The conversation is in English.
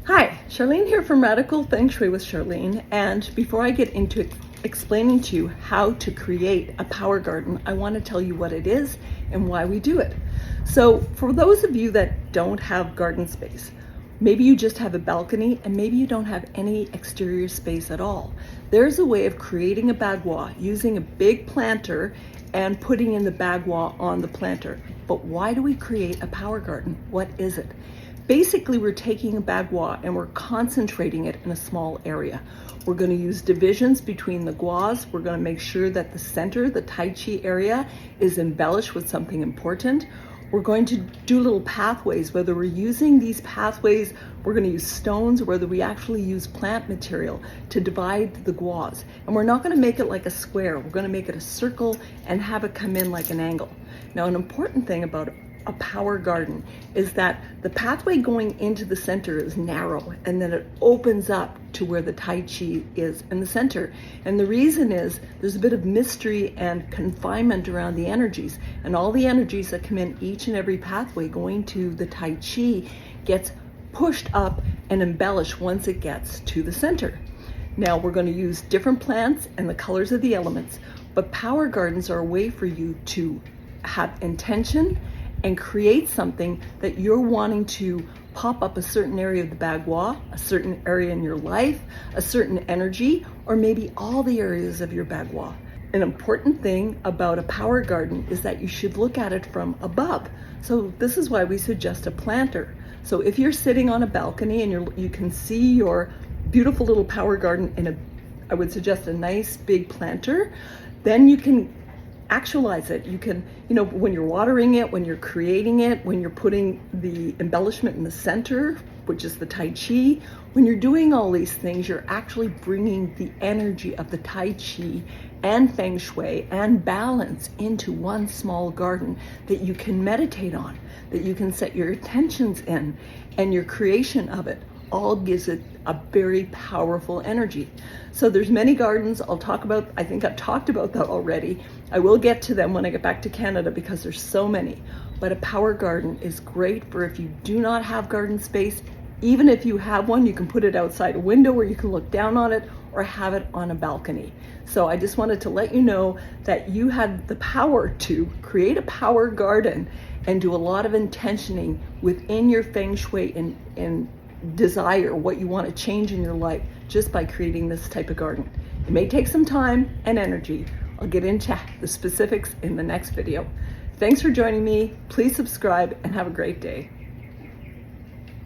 Hi, Charlene here from Radical Feng Shui with Charlene, and before I get into explaining to you how to create a power garden, I want to tell you what it is and why we do it. So for those of you that don't have garden space, maybe you just have a balcony and maybe you don't have any exterior space at all, there's a way of creating a bagua using a big planter and putting in the bagua on the planter. But why do we create a power garden? What is it? Basically, we're taking a bagua and we're concentrating it in a small area. We're going to use divisions between the guas. We're going to make sure that the center, the Tai Chi area, is embellished with something important. We're going to do little pathways, whether we're using these pathways, we're going to use stones, or whether we actually use plant material to divide the guas. And we're not going to make it like a square. We're going to make it a circle and have it come in like an angle. Now, an important thing about a power garden is that the pathway going into the center is narrow, and then it opens up to where the Tai Chi is in the center. And the reason is there's a bit of mystery and confinement around the energies, and all the energies that come in each and every pathway going to the Tai Chi gets pushed up and embellished once it gets to the center. Now we're going to use different plants and the colors of the elements, but power gardens are a way for you to have intention and create something that you're wanting to pop up a certain area of the bagua, a certain area in your life, a certain energy, or maybe all the areas of your bagua. An important thing about a power garden is that you should look at it from above. So this is why we suggest a planter. So if you're sitting on a balcony and you can see your beautiful little power garden in I would suggest a nice big planter, then you can actualize it. You can, when you're watering it, when you're creating it, when you're putting the embellishment in the center, which is the Tai Chi, when you're doing all these things, you're actually bringing the energy of the Tai Chi and Feng Shui and balance into one small garden that you can meditate on, that you can set your attentions in, and your creation of it all gives it a very powerful energy. So there's many gardens I'll talk about. I think I've talked about that already. I will get to them when I get back to Canada because there's so many. But a power garden is great for if you do not have garden space. Even if you have one, you can put it outside a window where you can look down on it, or have it on a balcony. So I just wanted to let you know that you have the power to create a power garden and do a lot of intentioning within your Feng Shui and desire what you want to change in your life just by creating this type of garden. It may take some time and energy. I'll get into the specifics in the next video. Thanks for joining me. Please subscribe and have a great day.